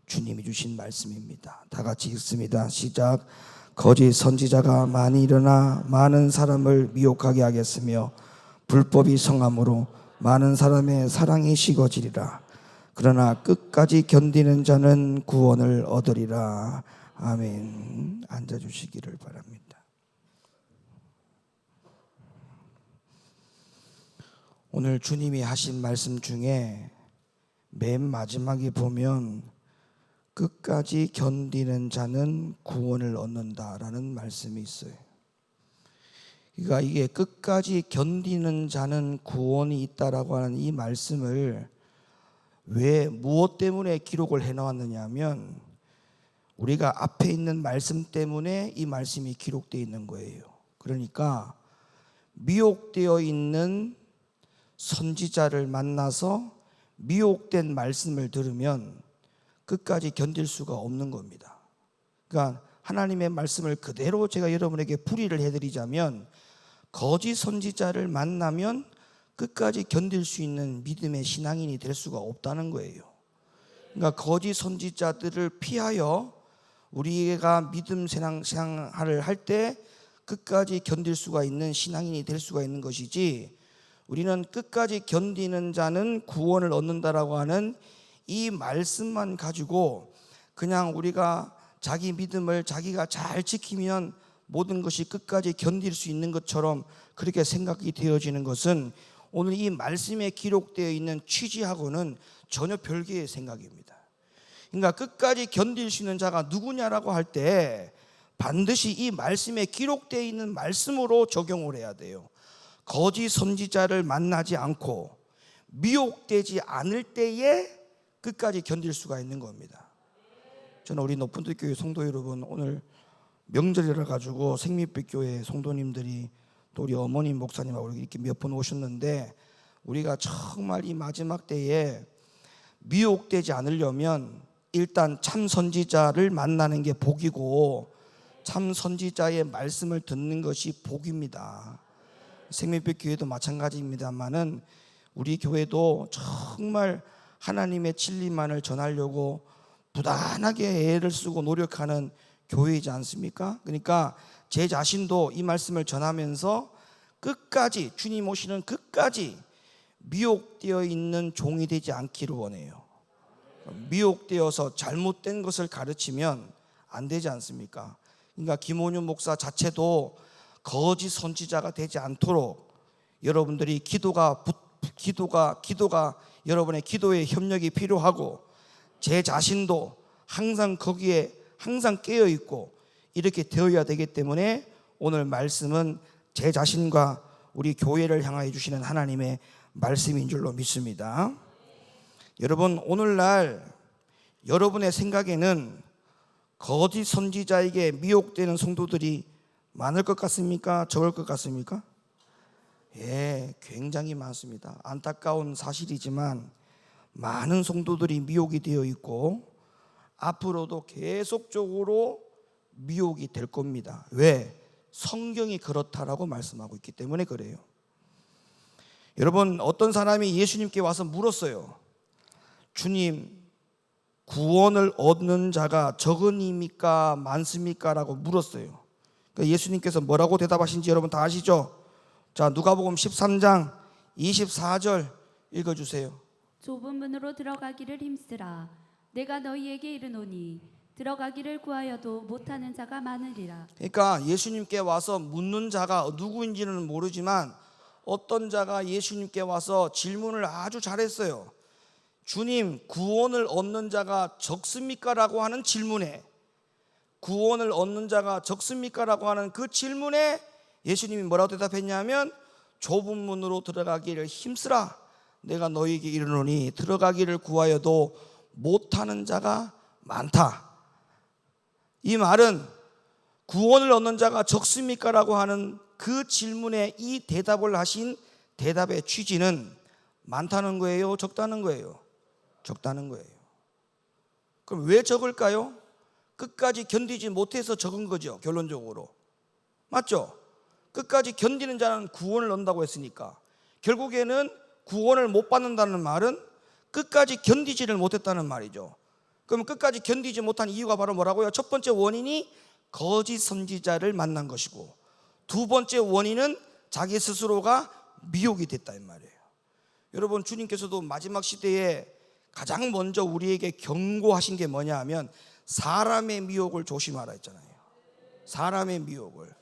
주님이 주신 말씀입니다. 다 같이 읽습니다. 시작. 거짓 선지자가 많이 일어나 많은 사람을 미혹하게 하겠으며 불법이 성함으로 많은 사람의 사랑이 식어지리라. 그러나 끝까지 견디는 자는 구원을 얻으리라. 아멘. 앉아주시기를 바랍니다. 오늘 주님이 하신 말씀 중에 맨 마지막에 보면 끝까지 견디는 자는 구원을 얻는다라는 말씀이 있어요. 그러니까 이게 끝까지 견디는 자는 구원이 있다라고 하는 이 말씀을 왜 무엇 때문에 기록을 해놓았느냐 하면 우리가 앞에 있는 말씀 때문에 이 말씀이 기록되어 있는 거예요. 그러니까 미혹되어 있는 선지자를 만나서 미혹된 말씀을 들으면 끝까지 견딜 수가 없는 겁니다. 그러니까 하나님의 말씀을 그대로 제가 여러분에게 풀이를 해드리자면 거짓 선지자를 만나면 끝까지 견딜 수 있는 믿음의 신앙인이 될 수가 없다는 거예요. 그러니까 거짓 선지자들을 피하여 우리가 믿음 생활을 할 때 끝까지 견딜 수가 있는 신앙인이 될 수가 있는 것이지, 우리는 끝까지 견디는 자는 구원을 얻는다라고 하는 이 말씀만 가지고 그냥 우리가 자기 믿음을 자기가 잘 지키면 모든 것이 끝까지 견딜 수 있는 것처럼 그렇게 생각이 되어지는 것은 오늘 이 말씀에 기록되어 있는 취지하고는 전혀 별개의 생각입니다. 그러니까 끝까지 견딜 수 있는 자가 누구냐라고 할 때 반드시 이 말씀에 기록되어 있는 말씀으로 적용을 해야 돼요. 거짓 선지자를 만나지 않고 미혹되지 않을 때에 끝까지 견딜 수가 있는 겁니다. 저는 우리 높은뜰교회 성도 여러분, 오늘 명절이라 가지고 생명빛교회 성도님들이 또 우리 어머님 목사님하고 이렇게 몇 번 오셨는데, 우리가 정말 이 마지막 때에 미혹되지 않으려면 일단 참 선지자를 만나는 게 복이고 참 선지자의 말씀을 듣는 것이 복입니다. 생명빛교회도 마찬가지입니다만은 우리 교회도 정말 하나님의 진리만을 전하려고 부단하게 애를 쓰고 노력하는 교회이지 않습니까? 그러니까 제 자신도 이 말씀을 전하면서 끝까지, 주님 오시는 끝까지 미혹되어 있는 종이 되지 않기를 원해요. 미혹되어서 잘못된 것을 가르치면 안 되지 않습니까? 그러니까 김원윤 목사 자체도 거짓 선지자가 되지 않도록 여러분들이 기도가 여러분의 기도에 협력이 필요하고, 제 자신도 항상 거기에 항상 깨어 있고 이렇게 되어야 되기 때문에 오늘 말씀은 제 자신과 우리 교회를 향하여 주시는 하나님의 말씀인 줄로 믿습니다. 여러분, 오늘날 여러분의 생각에는 거짓 선지자에게 미혹되는 성도들이 많을 것 같습니까? 적을 것 같습니까? 예, 굉장히 많습니다. 안타까운 사실이지만 많은 성도들이 미혹이 되어 있고 앞으로도 계속적으로 미혹이 될 겁니다. 왜? 성경이 그렇다라고 말씀하고 있기 때문에 그래요. 여러분, 어떤 사람이 예수님께 와서 물었어요. 주님, 구원을 얻는 자가 적으니까 많습니까? 라고 물었어요. 그러니까 예수님께서 뭐라고 대답하신지 여러분 다 아시죠? 자, 누가복음 13장 24절 읽어주세요. 좁은 문으로 들어가기를 힘쓰라. 내가 너희에게 이르노니 들어가기를 구하여도 못하는 자가 많으리라. 그러니까 예수님께 와서 묻는 자가 누구인지는 모르지만 어떤 자가 예수님께 와서 질문을 아주 잘했어요. 주님, 구원을 얻는 자가 적습니까? 라고 하는 질문에, 구원을 얻는 자가 적습니까? 라고 하는 그 질문에 예수님이 뭐라고 대답했냐면 좁은 문으로 들어가기를 힘쓰라. 내가 너희에게 이르노니 들어가기를 구하여도 못하는 자가 많다. 이 말은 구원을 얻는 자가 적습니까? 라고 하는 그 질문에 이 대답을 하신 대답의 취지는 많다는 거예요? 적다는 거예요? 적다는 거예요. 그럼 왜 적을까요? 끝까지 견디지 못해서 적은 거죠, 결론적으로. 맞죠? 끝까지 견디는 자는 구원을 얻는다고 했으니까 결국에는 구원을 못 받는다는 말은 끝까지 견디지를 못했다는 말이죠. 그럼 끝까지 견디지 못한 이유가 바로 뭐라고요? 첫 번째 원인이 거짓 선지자를 만난 것이고, 두 번째 원인은 자기 스스로가 미혹이 됐다 이 말이에요. 여러분, 주님께서도 마지막 시대에 가장 먼저 우리에게 경고하신 게 뭐냐 하면 사람의 미혹을 조심하라 했잖아요. 사람의 미혹을.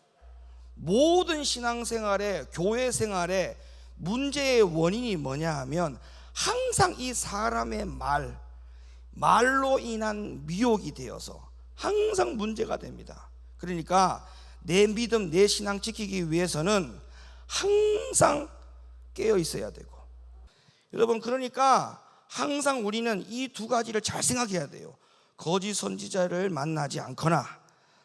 모든 신앙생활에, 교회 생활에 문제의 원인이 뭐냐 하면 항상 이 사람의 말로 인한 미혹이 되어서 항상 문제가 됩니다. 그러니까 내 믿음, 내 신앙 지키기 위해서는 항상 깨어 있어야 되고, 여러분, 그러니까 항상 우리는 이 두 가지를 잘 생각해야 돼요. 거짓 선지자를 만나지 않거나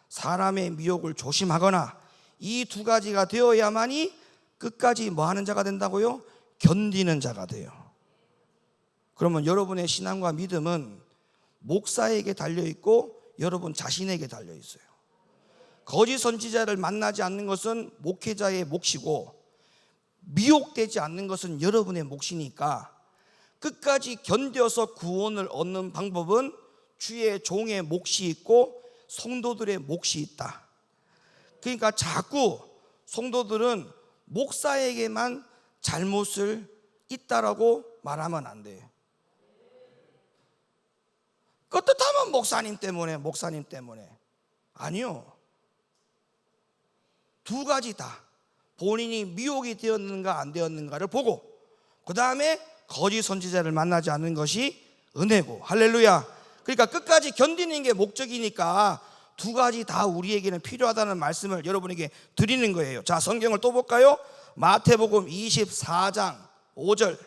사람의 미혹을 조심하거나, 이 두 가지가 되어야만이 끝까지 뭐 하는 자가 된다고요? 견디는 자가 돼요. 그러면 여러분의 신앙과 믿음은 목사에게 달려있고 여러분 자신에게 달려있어요. 거짓 선지자를 만나지 않는 것은 목회자의 몫이고, 미혹되지 않는 것은 여러분의 몫이니까 끝까지 견뎌서 구원을 얻는 방법은 주의 종의 몫이 있고 성도들의 몫이 있다. 그러니까 자꾸 성도들은 목사에게만 잘못을 있다라고 말하면 안 돼요. 끄떡하면 목사님 때문에. 아니요. 두 가지 다 본인이 미혹이 되었는가 안 되었는가를 보고, 그 다음에 거짓 선지자를 만나지 않는 것이 은혜고. 할렐루야. 그러니까 끝까지 견디는 게 목적이니까 두 가지 다 우리에게는 필요하다는 말씀을 여러분에게 드리는 거예요. 자, 성경을 또 볼까요? 마태복음 24장 5절.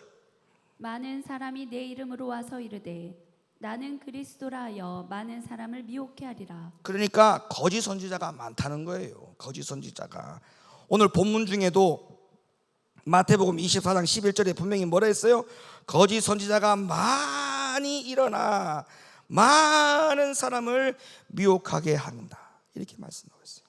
많은 사람이 내 이름으로 와서 이르되 나는 그리스도라 하여 많은 사람을 미혹해 하리라. 그러니까 거짓 선지자가 많다는 거예요. 거짓 선지자가. 오늘 본문 중에도 마태복음 24장 11절에 분명히 뭐라 했어요? 거짓 선지자가 많이 일어나 많은 사람을 미혹하게 한다, 이렇게 말씀하고 있어요.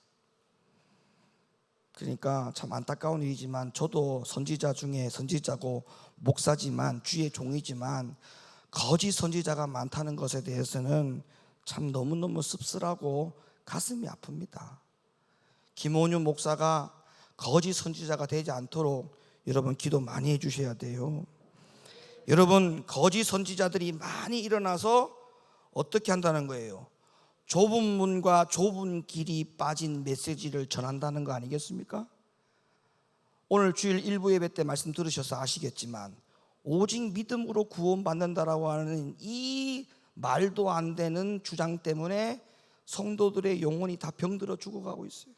그러니까 참 안타까운 일이지만 저도 선지자 중에 선지자고 목사지만, 주의 종이지만 거짓 선지자가 많다는 것에 대해서는 참 너무너무 씁쓸하고 가슴이 아픕니다. 김원윤 목사가 거짓 선지자가 되지 않도록 여러분 기도 많이 해주셔야 돼요. 여러분, 거짓 선지자들이 많이 일어나서 어떻게 한다는 거예요? 좁은 문과 좁은 길이 빠진 메시지를 전한다는 거 아니겠습니까? 오늘 주일 일부 예배 때 말씀 들으셔서 아시겠지만 오직 믿음으로 구원받는다라고 하는 이 말도 안 되는 주장 때문에 성도들의 영혼이 다 병들어 죽어가고 있어요.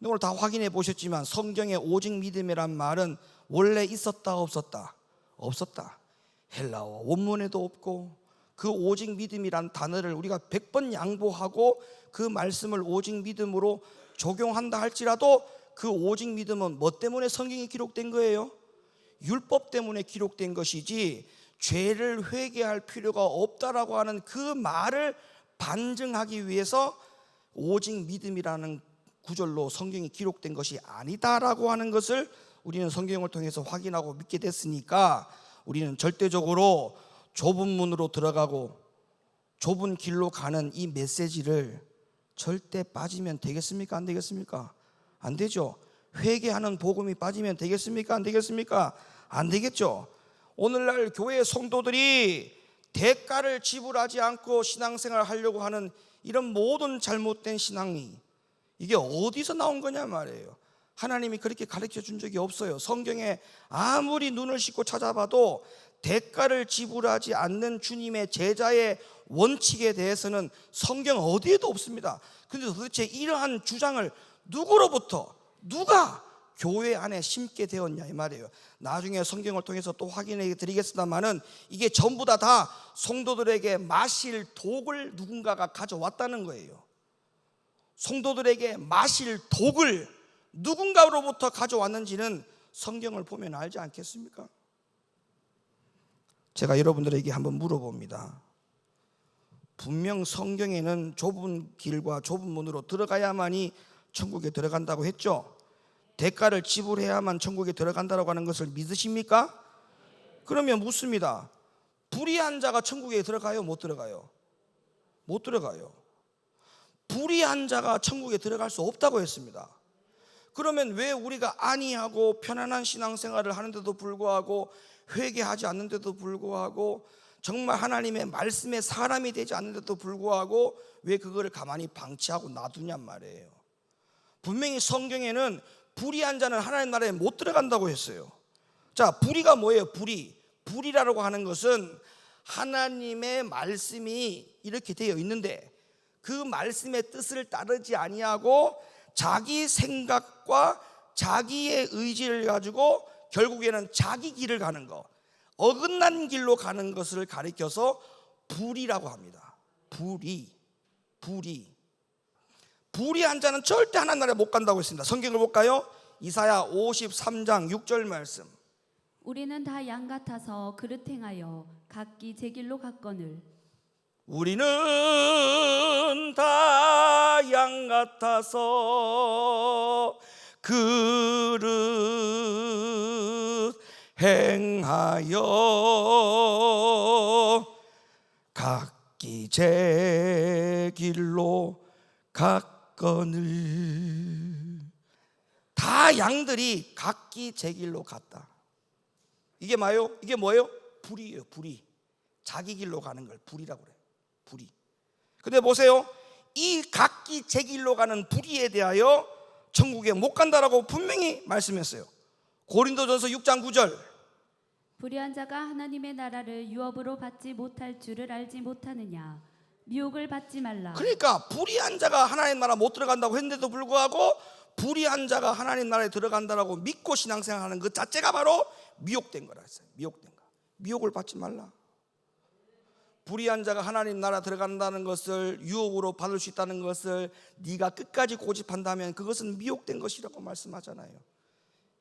오늘 다 확인해 보셨지만 성경에 오직 믿음이란 말은 원래 있었다 없었다? 없었다. 헬라어 원문에도 없고, 그 오직 믿음이란 단어를 우리가 100번 양보하고 그 말씀을 오직 믿음으로 적용한다 할지라도 그 오직 믿음은 뭐 때문에 성경이 기록된 거예요? 율법 때문에 기록된 것이지 죄를 회개할 필요가 없다라고 하는 그 말을 반증하기 위해서 오직 믿음이라는 구절로 성경이 기록된 것이 아니다라고 하는 것을 우리는 성경을 통해서 확인하고 믿게 됐으니까 우리는 절대적으로 좁은 문으로 들어가고 좁은 길로 가는 이 메시지를 절대 빠지면 되겠습니까? 안 되겠습니까? 안 되죠. 회개하는 복음이 빠지면 되겠습니까? 안 되겠습니까? 안 되겠죠. 오늘날 교회 성도들이 대가를 지불하지 않고 신앙생활을 하려고 하는 이런 모든 잘못된 신앙이 이게 어디서 나온 거냐 말이에요. 하나님이 그렇게 가르쳐 준 적이 없어요. 성경에 아무리 눈을 씻고 찾아봐도 대가를 지불하지 않는 주님의 제자의 원칙에 대해서는 성경 어디에도 없습니다. 그런데 도대체 이러한 주장을 누구로부터 누가 교회 안에 심게 되었냐 이 말이에요. 나중에 성경을 통해서 또 확인해 드리겠습니다만은 이게 전부 다 성도들에게 마실 독을 누군가가 가져왔다는 거예요. 성도들에게 마실 독을 누군가로부터 가져왔는지는 성경을 보면 알지 않겠습니까? 제가 여러분들에게 한번 물어봅니다. 분명 성경에는 좁은 길과 좁은 문으로 들어가야만이 천국에 들어간다고 했죠. 대가를 지불해야만 천국에 들어간다고 하는 것을 믿으십니까? 그러면 묻습니다. 불의한 자가 천국에 들어가요? 못 들어가요? 못 들어가요. 불의한 자가 천국에 들어갈 수 없다고 했습니다. 그러면 왜 우리가 안이하고 편안한 신앙생활을 하는데도 불구하고, 회개하지 않는데도 불구하고, 정말 하나님의 말씀에 사람이 되지 않는데도 불구하고 왜 그거를 가만히 방치하고 놔두냔 말이에요. 분명히 성경에는 불의한 자는 하나님 나라에 못 들어간다고 했어요. 자, 불의가 뭐예요? 불의라고 하는 것은 하나님의 말씀이 이렇게 되어 있는데 그 말씀의 뜻을 따르지 아니하고 자기 생각과 자기의 의지를 가지고 결국에는 자기 길을 가는 것, 어긋난 길로 가는 것을 가리켜서 불의라고 합니다. 불의한 자는 절대 하나님 나라에 못 간다고 했습니다. 성경을 볼까요? 이사야 53장 6절 말씀. 우리는 다 양 같아서 그릇 행하여 각기 제 길로 갔거늘. 우리는 다 양 같아서 그릇 행하여 각기 제 길로 갔거늘. 다 양들이 각기 제 길로 갔다. 이게 뭐예요? 불이에요. 불이. 자기 길로 가는 걸 불이라고 그래요. 불이. 근데 보세요, 이 각기 제 길로 가는 불의에 대하여 천국에 못 간다라고 분명히 말씀했어요. 고린도전서 6장 9절. 불의한 자가 하나님의 나라를 유업으로 받지 못할 줄을 알지 못하느냐. 미혹을 받지 말라. 그러니까 불의한 자가 하나님 나라 못 들어간다고 했는데도 불구하고 불의한 자가 하나님 나라에 들어간다라고 믿고 신앙생활하는 그 자체가 바로 미혹된 거라 했어요. 미혹된 거. 미혹을 받지 말라. 불의한 자가 하나님 나라 들어간다는 것을, 유혹으로 받을 수 있다는 것을 네가 끝까지 고집한다면 그것은 미혹된 것이라고 말씀하잖아요.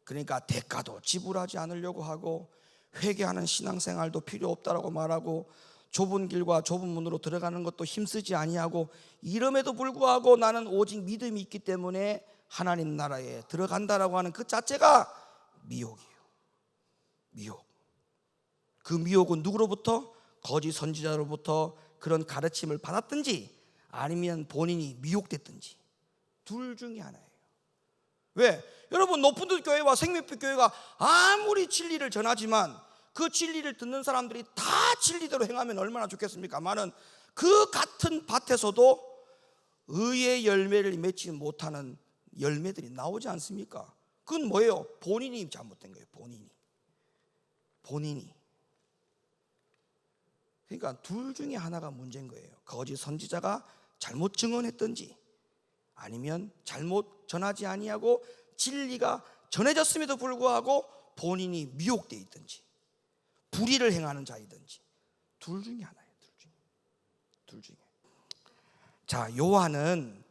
그러니까 대가도 지불하지 않으려고 하고 회개하는 신앙생활도 필요 없다라고 말하고 좁은 길과 좁은 문으로 들어가는 것도 힘쓰지 아니하고, 이름에도 불구하고 나는 오직 믿음이 있기 때문에 하나님 나라에 들어간다라고 하는 그 자체가 미혹이에요. 미혹. 그 미혹은 누구로부터? 거짓 선지자로부터 그런 가르침을 받았든지 아니면 본인이 미혹됐든지 둘 중에 하나예요. 왜? 여러분, 높은 들 교회와 생명빛 교회가 아무리 진리를 전하지만 그 진리를 듣는 사람들이 다 진리대로 행하면 얼마나 좋겠습니까마는 그 같은 밭에서도 의의 열매를 맺지 못하는 열매들이 나오지 않습니까? 그건 뭐예요? 본인이 잘못된 거예요. 본인이. 그러니까 둘 중에 하나가 문제인 거예요. 거짓 선지자가 잘못 증언했든지 아니면 잘못 전하지 아니하고 진리가 전해졌음에도 불구하고 본인이 미혹되어 있든지 불의를 행하는 자이든지 둘 중에 하나예요. 둘 중에. 자, 요한은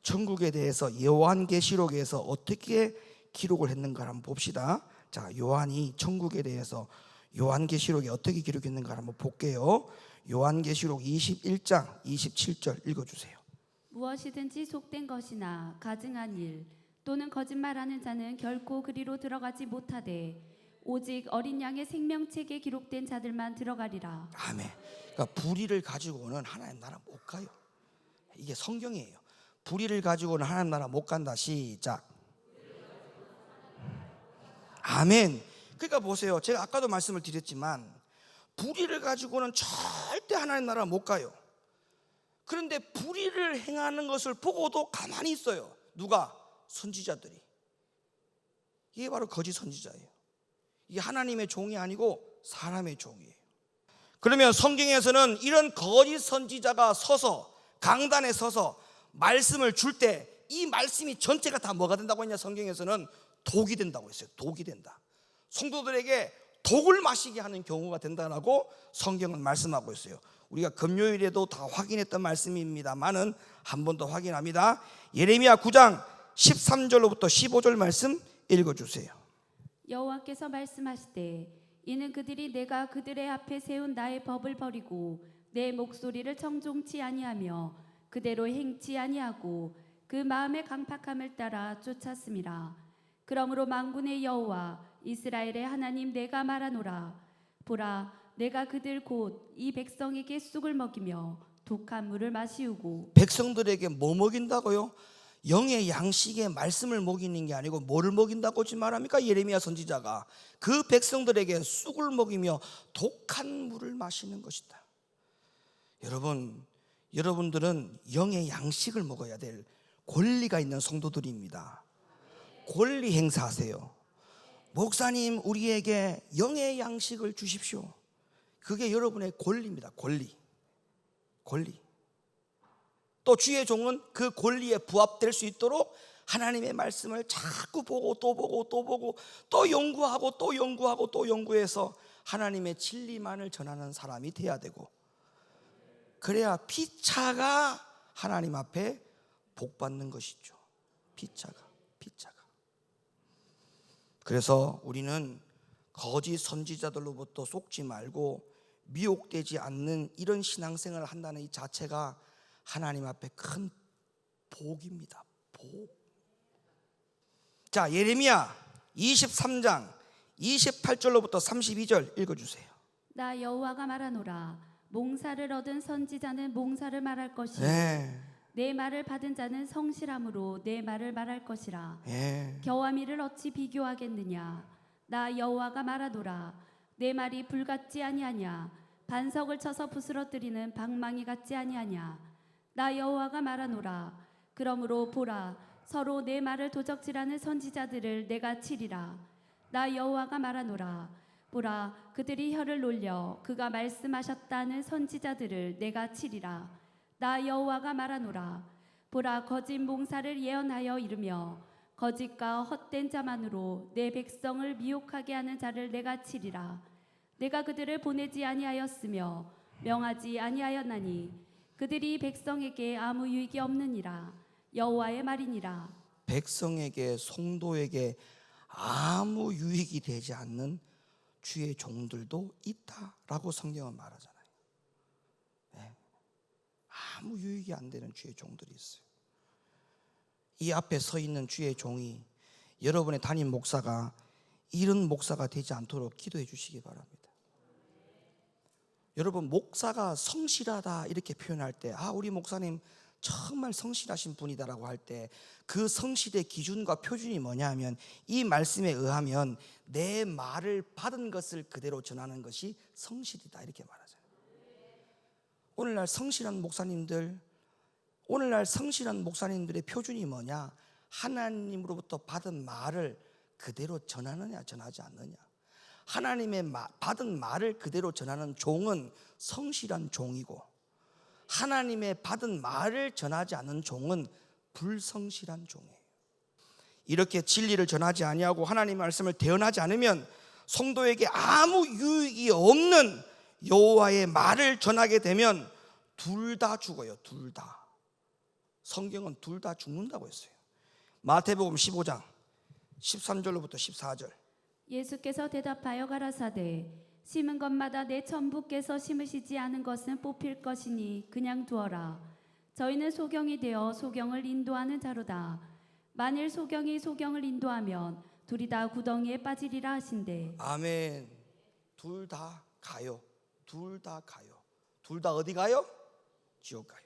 천국에 대해서 요한계시록에서 어떻게 기록을 했는가 한번 봅시다. 자, 요한이 천국에 대해서 요한계시록에 어떻게 기록했는가 한번 볼게요. 요한계시록 21장 27절 읽어주세요. 무엇이든지 속된 것이나 가증한 일 또는 거짓말하는 자는 결코 그리로 들어가지 못하되 오직 어린 양의 생명책에 기록된 자들만 들어가리라. 아멘. 그러니까 불의를 가지고는 하나님 나라 못 가요. 이게 성경이에요. 불의를 가지고는 하나님 나라 못 간다. 시작. 아멘. 그러니까 보세요, 제가 아까도 말씀을 드렸지만 불의를 가지고는 절대 하나님 나라 못 가요. 그런데 불의를 행하는 것을 보고도 가만히 있어요. 누가? 선지자들이. 이게 바로 거짓 선지자예요. 이게 하나님의 종이 아니고 사람의 종이에요. 그러면 성경에서는 이런 거짓 선지자가 서서 강단에 서서 말씀을 줄 때 이 말씀이 전체가 다 뭐가 된다고 했냐? 성경에서는 독이 된다고 했어요. 독이 된다. 성도들에게 독을 마시게 하는 경우가 된다라고 성경은 말씀하고 있어요. 우리가 금요일에도 다 확인했던 말씀입니다만은 한 번 더 확인합니다. 예레미야 9장 13절로부터 15절 말씀 읽어주세요. 여호와께서 말씀하시되 이는 그들이 내가 그들의 앞에 세운 나의 법을 버리고 내 목소리를 청종치 아니하며 그대로 행치 아니하고 그 마음의 강팍함을 따라 쫓았음이라. 그러므로 만군의 여호와 이스라엘의 하나님 내가 말하노라. 보라, 내가 그들 곧 이 백성에게 쑥을 먹이며 독한 물을 마시우고 백성들에게 뭐 먹인다고요? 영의 양식의 말씀을 먹이는 게 아니고 뭐를 먹인다고 지금 말합니까? 예레미야 선지자가 그 백성들에게 쑥을 먹이며 독한 물을 마시는 것이다. 여러분들은 영의 양식을 먹어야 될 권리가 있는 성도들입니다. 권리 행사하세요. 목사님, 우리에게 영의 양식을 주십시오. 그게 여러분의 권리입니다. 권리. 또 주의 종은 그 권리에 부합될 수 있도록 하나님의 말씀을 자꾸 보고 또 보고 또 보고 또 연구하고 또 연구하고 또 연구해서 하나님의 진리만을 전하는 사람이 돼야 되고, 그래야 피차가 하나님 앞에 복 받는 것이죠. 피차가. 그래서 우리는 거짓 선지자들로부터 속지 말고 미혹되지 않는 이런 신앙생활을 한다는 이 자체가 하나님 앞에 큰 복입니다. 복. 자, 예레미야 23장 28절로부터 32절 읽어주세요. 나 여호와가 말하노라. 몽사를 얻은 선지자는 몽사를 말할 것이요 내 말을 받은 자는 성실함으로 내 말을 말할 것이라. 겨와미를 어찌 비교하겠느냐. 나 여호와가 말하노라. 내 말이 불 같지 아니하냐. 반석을 쳐서 부스러뜨리는 방망이 같지 아니하냐. 나 여호와가 말하노라. 그러므로 보라, 서로 내 말을 도적질하는 선지자들을 내가 치리라. 나 여호와가 말하노라. 보라, 그들이 혀를 놀려 그가 말씀하셨다는 선지자들을 내가 치리라. 나 여호와가 말하노라. 보라, 거짓 몽사를 예언하여 이르며 거짓과 헛된 자만으로 내 백성을 미혹하게 하는 자를 내가 치리라. 내가 그들을 보내지 아니하였으며 명하지 아니하였나니 그들이 백성에게 아무 유익이 없느니라. 여호와의 말이니라. 백성에게, 성도에게 아무 유익이 되지 않는 주의 종들도 있다라고 성경은 말하잖아요. 아무 유익이 안 되는 주의 종들이 있어요. 이 앞에 서 있는 주의 종이, 여러분의 담임 목사가 이런 목사가 되지 않도록 기도해 주시기 바랍니다. 여러분, 목사가 성실하다 이렇게 표현할 때, 우리 목사님 정말 성실하신 분이다라고 할 때 그 성실의 기준과 표준이 뭐냐 하면, 이 말씀에 의하면 내 말을 받은 것을 그대로 전하는 것이 성실이다 이렇게 말하잖아요. 오늘날 성실한 목사님들의 표준이 뭐냐? 하나님으로부터 받은 말을 그대로 전하느냐 전하지 않느냐. 하나님의 받은 말을 그대로 전하는 종은 성실한 종이고, 하나님의 받은 말을 전하지 않는 종은 불성실한 종이에요. 이렇게 진리를 전하지 아니하고 하나님의 말씀을 대언하지 않으면 성도에게 아무 유익이 없는 여호와의 말을 전하게 되면 둘 다 죽어요. 둘 다. 성경은 둘 다 죽는다고 했어요. 마태복음 15장 13절로부터 14절. 예수께서 대답하여 가라사대, 심은 것마다 내 천부께서 심으시지 않은 것은 뽑힐 것이니 그냥 두어라. 저희는 소경이 되어 소경을 인도하는 자로다. 만일 소경이 소경을 인도하면 둘이 다 구덩이에 빠지리라 하신대. 아멘. 둘 다 가요. 둘 다 가요. 둘 다 어디 가요? 지옥 가요.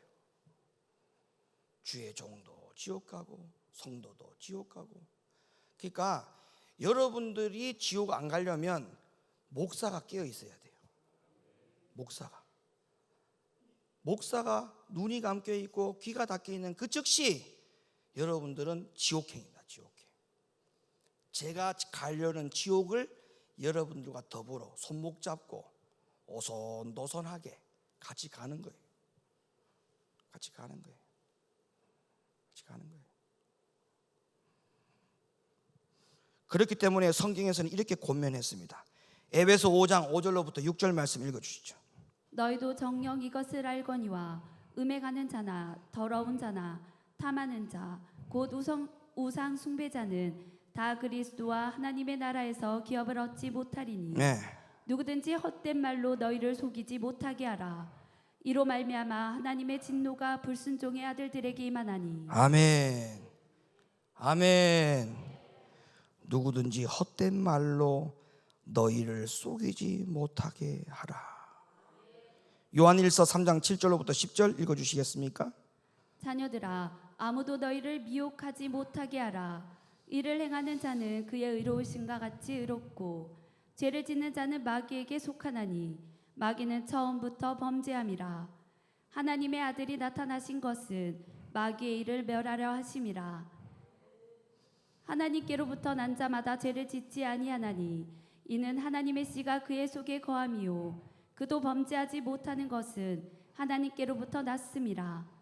주의 종도 지옥 가고 성도도 지옥 가고. 그러니까 여러분들이 지옥 안 가려면 목사가 깨어 있어야 돼요. 목사가 눈이 감겨 있고 귀가 닫혀 있는 그 즉시 여러분들은 지옥행이다. 지옥행. 제가 가려는 지옥을 여러분들과 더불어 손목 잡고 오손도손하게 같이 가는 거예요. 같이 가는 거예요. 그렇기 때문에 성경에서는 이렇게 권면했습니다. 에베소 5장 5절로부터 6절 말씀 읽어주시죠. 너희도 정녕 이것을 알거니와 음행하는 자나 더러운 자나 탐하는 자 곧 우상 숭배자는 다 그리스도와 하나님의 나라에서 기업을 얻지 못하리니 누구든지 헛된 말로 너희를 속이지 못하게 하라. 이로 말미암아 하나님의 진노가 불순종의 아들들에게 임하나니. 아멘. 아멘. 누구든지 헛된 말로 너희를 속이지 못하게 하라. 요한일서 3장 7절로부터 10절 읽어주시겠습니까? 자녀들아, 아무도 너희를 미혹하지 못하게 하라. 이를 행하는 자는 그의 의로우심과 같이 의롭고 죄를 짓는 자는 마귀에게 속하나니 마귀는 처음부터 범죄함이라. 하나님의 아들이 나타나신 것은 마귀의 일을 멸하려 하심이라. 하나님께로부터 난 자마다 죄를 짓지 아니하나니 이는 하나님의 씨가 그의 속에 거함이요 그도 범죄하지 못하는 것은 하나님께로부터 났음이라.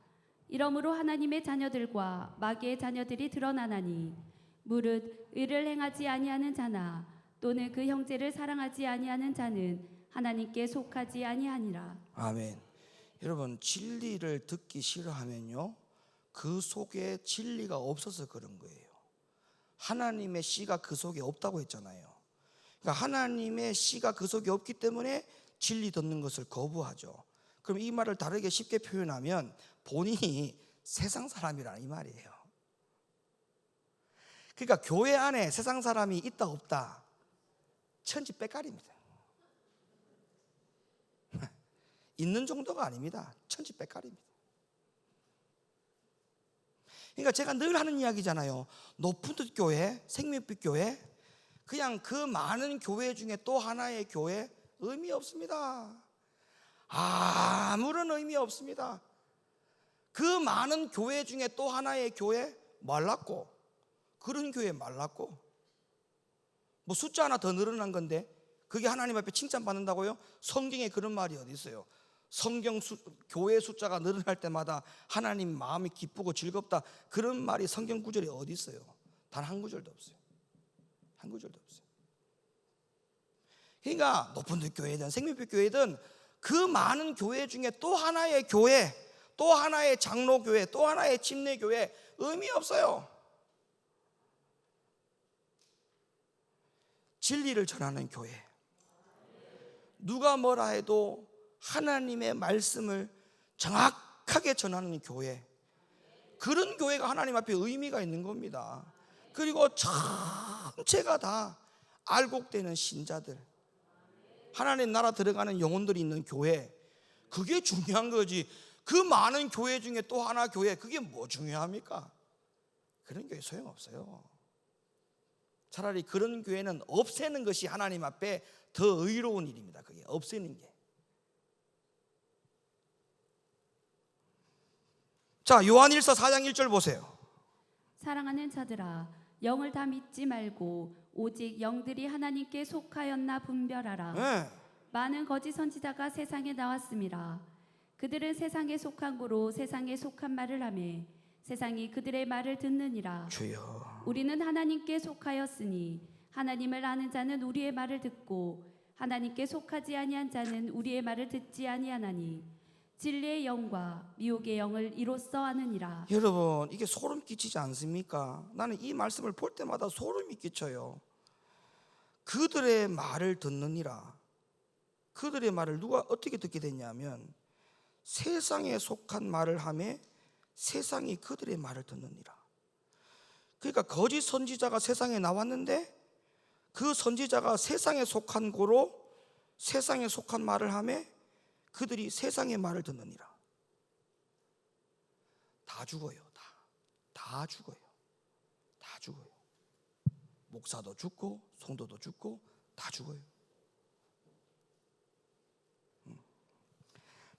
이러므로 하나님의 자녀들과 마귀의 자녀들이 드러나나니 무릇 의를 행하지 아니하는 자나 또는 그 형제를 사랑하지 아니하는 자는 하나님께 속하지 아니하니라. 아멘. 여러분, 진리를 듣기 싫어하면요, 그 속에 진리가 없어서 그런 거예요. 하나님의 씨가 그 속에 없다고 했잖아요. 그러니까 하나님의 씨가 그 속에 없기 때문에 진리 듣는 것을 거부하죠. 그럼 이 말을 다르게 쉽게 표현하면 본인이 세상 사람이라 이 말이에요. 그러니까 교회 안에 세상 사람이 있다 없다 천지백갈입니다. 있는 정도가 아닙니다. 천지백갈입니다. 그러니까 제가 늘 하는 이야기잖아요. 높은 뜻 교회, 생명빛 교회, 그냥 그 많은 교회 중에 또 하나의 교회 의미 없습니다. 아무런 의미 없습니다. 그 많은 교회 중에 또 하나의 교회 말랐고, 그런 교회 말랐고, 뭐 숫자 하나 더 늘어난 건데 그게 하나님 앞에 칭찬받는다고요? 성경에 그런 말이 어디 있어요? 교회 숫자가 늘어날 때마다 하나님 마음이 기쁘고 즐겁다, 그런 말이 성경 구절에 어디 있어요? 단 한 구절도 없어요. 한 구절도 없어요. 그러니까 높은 듯 교회든 생명빛 교회든 그 많은 교회 중에 또 하나의 교회, 또 하나의 장로교회, 또 하나의 침례교회 의미 없어요. 진리를 전하는 교회, 누가 뭐라 해도 하나님의 말씀을 정확하게 전하는 교회, 그런 교회가 하나님 앞에 의미가 있는 겁니다. 그리고 전체가 다 알곡되는 신자들, 하나님 나라 들어가는 영혼들이 있는 교회, 그게 중요한 거지. 그 많은 교회 중에 또 하나 교회, 그게 뭐 중요합니까? 그런 교회 소용없어요. 차라리 그런 교회는 없애는 것이 하나님 앞에 더 의로운 일입니다. 그게 없애는 게. 자, 요한일서 4장 1절 보세요. 사랑하는 자들아, 영을 다 믿지 말고 오직 영들이 하나님께 속하였나 분별하라. 네. 많은 거짓 선지자가 세상에 나왔음이라. 그들은 세상에 속한 고로 세상에 속한 말을 하며 세상이 그들의 말을 듣느니라. 주여. 우리는 하나님께 속하였으니 하나님을 아는 자는 우리의 말을 듣고 하나님께 속하지 아니한 자는 우리의 말을 듣지 아니하나니 진리의 영과 미혹의 영을 이로써 아느니라. 여러분, 이게 소름 끼치지 않습니까? 나는 이 말씀을 볼 때마다 소름이 끼쳐요. 그들의 말을 듣느니라. 그들의 말을 누가 어떻게 듣게 됐냐면 세상에 속한 말을 하며 세상이 그들의 말을 듣느니라. 그러니까 거짓 선지자가 세상에 나왔는데 그 선지자가 세상에 속한 고로 세상에 속한 말을 하며 그들이 세상의 말을 듣느니라. 다 죽어요. 다 죽어요. 다 죽어요. 목사도 죽고 성도도 죽고 다 죽어요.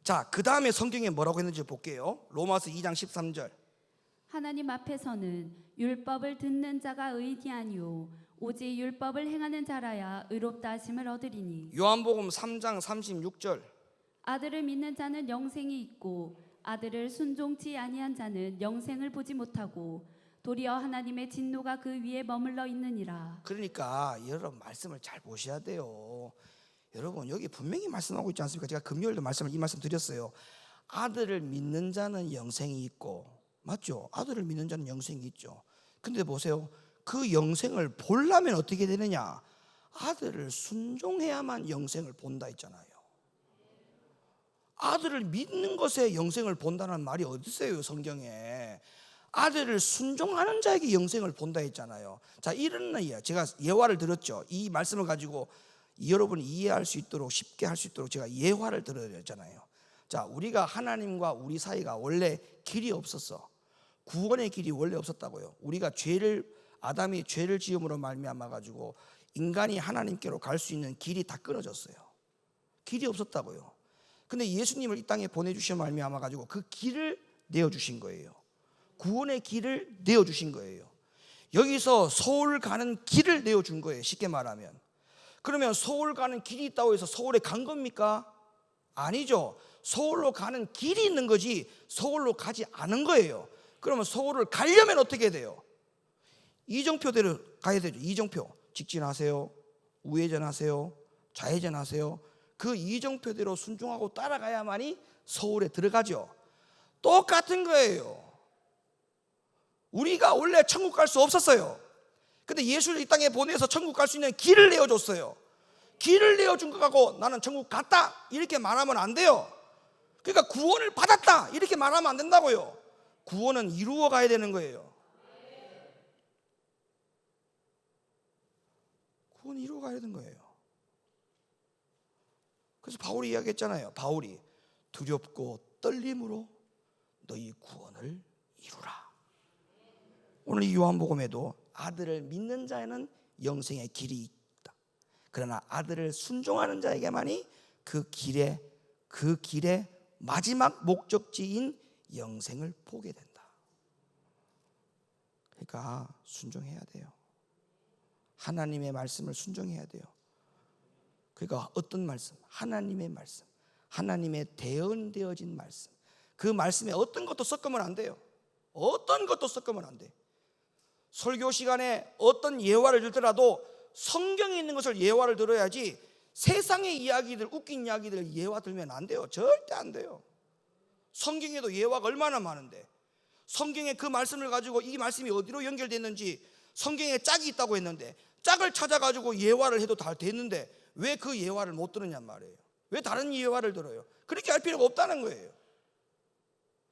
자, 그 다음에 성경에 뭐라고 했는지 볼게요. 로마서 2장 13절. 하나님 앞에서는 율법을 듣는 자가 의인이 아니요 오직 율법을 행하는 자라야 의롭다 하심을 얻으리니. 요한복음 3장 36절. 아들을 믿는 자는 영생이 있고 아들을 순종치 아니한 자는 영생을 보지 못하고 도리어 하나님의 진노가 그 위에 머물러 있느니라. 그러니까 여러분 말씀을 잘 보셔야 돼요. 여러분 여기 분명히 말씀하고 있지 않습니까? 제가 금요일도 이 말씀 드렸어요. 아들을 믿는 자는 영생이 있고, 맞죠? 아들을 믿는 자는 영생이 있죠. 근데 보세요, 그 영생을 보려면 어떻게 되느냐? 아들을 순종해야만 영생을 본다 했잖아요. 아들을 믿는 것에 영생을 본다는 말이 어디 있어요 성경에? 아들을 순종하는 자에게 영생을 본다 했잖아요. 자, 이런 제가 예화를 들었죠. 이 말씀을 가지고 여러분이 이해할 수 있도록 쉽게 할 수 있도록 제가 예화를 들어야 되잖아요. 자, 우리가 하나님과 우리 사이가 원래 길이 없었어. 구원의 길이 원래 없었다고요. 우리가 아담이 죄를 지음으로 말미암아 가지고 인간이 하나님께로 갈 수 있는 길이 다 끊어졌어요. 길이 없었다고요. 근데 예수님을 이 땅에 보내주셔 말미암아 가지고 그 길을 내어주신 거예요. 구원의 길을 내어주신 거예요. 여기서 서울 가는 길을 내어준 거예요. 쉽게 말하면. 그러면 서울 가는 길이 있다고 해서 서울에 간 겁니까? 아니죠. 서울로 가는 길이 있는 거지 서울로 가지 않은 거예요. 그러면 서울을 가려면 어떻게 돼요? 이정표대로 가야 되죠. 이정표. 직진하세요, 우회전하세요, 좌회전하세요. 그 이정표대로 순종하고 따라가야만이 서울에 들어가죠. 똑같은 거예요. 우리가 원래 천국 갈 수 없었어요. 근데 예수를 이 땅에 보내서 천국 갈 수 있는 길을 내어줬어요. 길을 내어준 거 갖고 나는 천국 갔다 이렇게 말하면 안 돼요. 그러니까 구원을 받았다 이렇게 말하면 안 된다고요. 구원은 이루어 가야 되는 거예요. 구원 이루어 가야 되는 거예요. 그래서 바울이 이야기했잖아요. 바울이 두렵고 떨림으로 너희 구원을 이루라. 오늘 이 요한복음에도 아들을 믿는 자에는 영생의 길이 있다. 그러나 아들을 순종하는 자에게만이 그 길의 마지막 목적지인 영생을 보게 된다. 그러니까 순종해야 돼요. 하나님의 말씀을 순종해야 돼요. 그러니까 어떤 말씀? 하나님의 말씀, 하나님의 대언되어진 말씀. 그 말씀에 어떤 것도 섞으면 안 돼요. 어떤 것도 섞으면 안 돼. 설교 시간에 어떤 예화를 들더라도 성경에 있는 것을 예화를 들어야지 세상의 이야기들, 웃긴 이야기들 예화 들면 안 돼요. 절대 안 돼요. 성경에도 예화가 얼마나 많은데 성경에 그 말씀을 가지고 이 말씀이 어디로 연결됐는지 성경에 짝이 있다고 했는데 짝을 찾아가지고 예화를 해도 다 됐는데 왜 그 예화를 못 들었냔 말이에요. 왜 다른 예화를 들어요? 그렇게 할 필요가 없다는 거예요.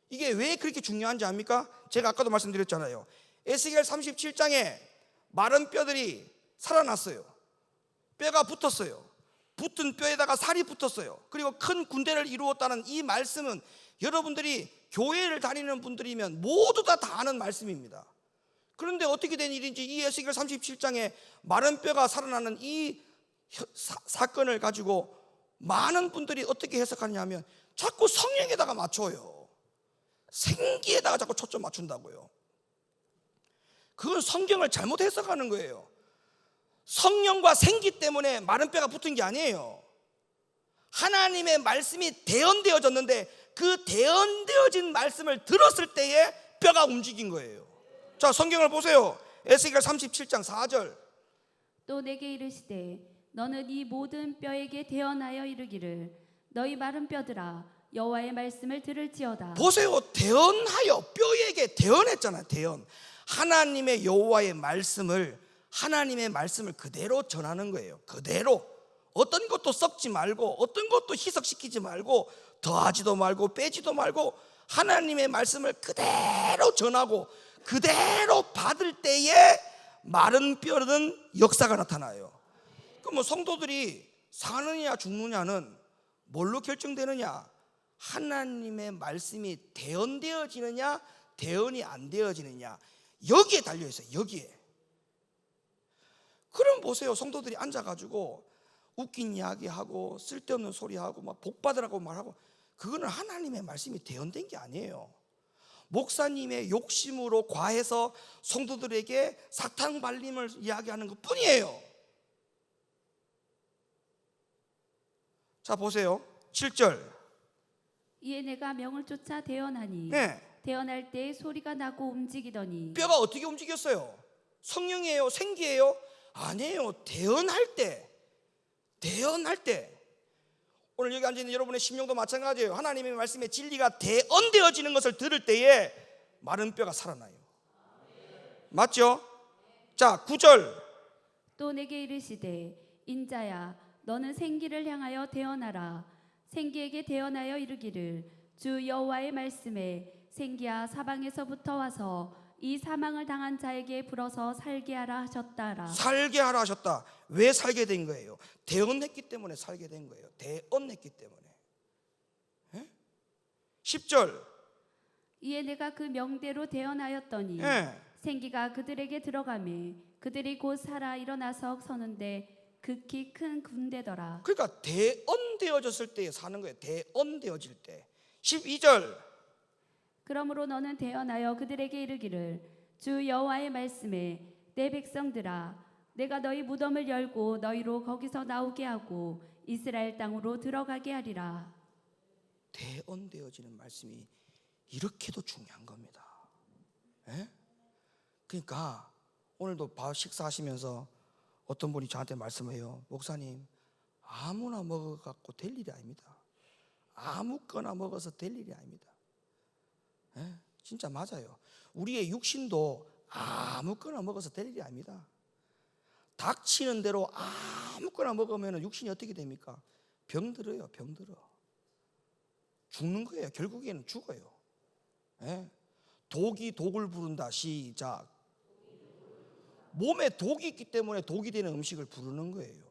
이게 왜 그렇게 중요한지 압니까? 제가 아까도 말씀드렸잖아요. 에스겔 37장에 마른 뼈들이 살아났어요. 뼈가 붙었어요. 붙은 뼈에다가 살이 붙었어요. 그리고 큰 군대를 이루었다는 이 말씀은 여러분들이 교회를 다니는 분들이면 모두 다 아는 말씀입니다. 그런데 어떻게 된 일인지 이 에스겔 37장에 마른 뼈가 살아나는 이 사건을 가지고 많은 분들이 어떻게 해석하냐면 자꾸 성령에다가 맞춰요. 생기에다가 자꾸 초점 맞춘다고요. 그건 성경을 잘못 해석하는 거예요. 성령과 생기 때문에 마른 뼈가 붙은 게 아니에요. 하나님의 말씀이 대언되어졌는데 그 대언되어진 말씀을 들었을 때에 뼈가 움직인 거예요. 자, 성경을 보세요. 에스겔 37장 4절. 또 내게 이르시되 너는 이 모든 뼈에게 대언하여 이르기를 너희 마른 뼈들아 여호와의 말씀을 들을지어다. 보세요. 대언하여 뼈에게 대언했잖아요. 대언. 하나님의 여호와의 말씀을 그대로 전하는 거예요. 그대로. 어떤 것도 섞지 말고 어떤 것도 희석시키지 말고 더하지도 말고 빼지도 말고 하나님의 말씀을 그대로 전하고 그대로 받을 때에 마른 뼈는 역사가 나타나요. 그럼 성도들이 사느냐 죽느냐는 뭘로 결정되느냐? 하나님의 말씀이 대언되어지느냐 대언이 안 되어지느냐 여기에 달려있어요. 여기에. 그럼 보세요. 성도들이 앉아가지고 웃긴 이야기하고 쓸데없는 소리하고 막 복받으라고 말하고 그거는 하나님의 말씀이 대언된 게 아니에요. 목사님의 욕심으로 과해서 성도들에게 사탕 발림을 이야기하는 것 뿐이에요. 자, 보세요. 7절. 이에 내가 명을 쫓아 대언하니 네. 대언할 때 소리가 나고 움직이더니 뼈가 어떻게 움직였어요? 성령이에요? 생기예요? 아니에요. 대언할 때. 오늘 여기 앉아있는 여러분의 심령도 마찬가지예요. 하나님의 말씀의 진리가 대언되어지는 것을 들을 때에 마른 뼈가 살아나요. 맞죠? 자, 9절. 또 내게 이르시되 인자야 너는 생기를 향하여 대언하라. 생기에게 대언하여 이르기를 주 여호와의 말씀에 생기야 사방에서부터 와서 이 사망을 당한 자에게 불어서 살게 하라 하셨다라. 살게 하라 하셨다. 왜 살게 된 거예요? 대언했기 때문에 살게 된 거예요. 대언했기 때문에. 예? 10절. 이에 내가 그 명대로 대언하였더니 예. 생기가 그들에게 들어가매 그들이 곧 살아 일어나서 서는데 극히 큰 군대더라. 그러니까 대언되어졌을 때 사는 거예요. 대언되어질 때. 12절. 그러므로 너는 대언하여 그들에게 이르기를 주 여호와의 말씀에 내 백성들아 내가 너희 무덤을 열고 너희로 거기서 나오게 하고 이스라엘 땅으로 들어가게 하리라. 대언되어지는 말씀이 이렇게도 중요한 겁니다. 예? 그러니까 오늘도 밥 식사하시면서 어떤 분이 저한테 말씀해요. 목사님, 아무나 먹어갖고 될 일이 아닙니다. 아무거나 먹어서 될 일이 아닙니다. 예? 진짜 맞아요. 우리의 육신도 아무거나 먹어서 될 일이 아닙니다. 닥치는 대로 아무거나 먹으면 육신이 어떻게 됩니까? 병들어요. 병들어. 죽는 거예요. 결국에는 죽어요. 예? 독이 독을 부른다. 시작. 몸에 독이 있기 때문에 독이 되는 음식을 부르는 거예요.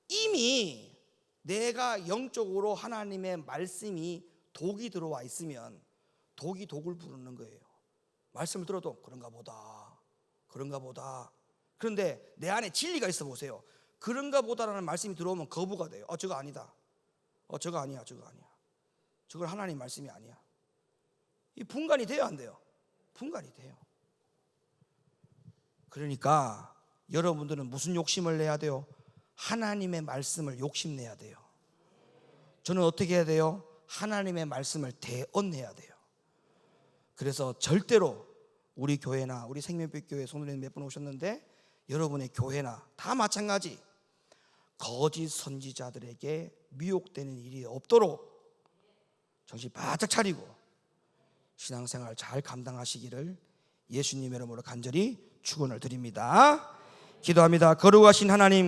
이미 내가 영적으로 하나님의 말씀이 독이 들어와 있으면 독이 독을 부르는 거예요. 말씀을 들어도 그런가 보다. 그런가 보다. 그런데 내 안에 진리가 있어 보세요. 그런가 보다라는 말씀이 들어오면 거부가 돼요. 저거 아니다. 저거 아니야. 저거 아니야. 저건 하나님 말씀이 아니야. 이 분간이 돼요, 안 돼요? 분간이 돼요. 그러니까 여러분들은 무슨 욕심을 내야 돼요? 하나님의 말씀을 욕심내야 돼요. 저는 어떻게 해야 돼요? 하나님의 말씀을 대언해야 돼요. 그래서 절대로 우리 교회나 우리 생명빛교회 성도님 몇 분 오셨는데 여러분의 교회나 다 마찬가지 거짓 선지자들에게 미혹되는 일이 없도록 정신 바짝 차리고 신앙생활 잘 감당하시기를 예수님의 이름으로 간절히 축원을 드립니다. 기도합니다. 거룩하신 하나님,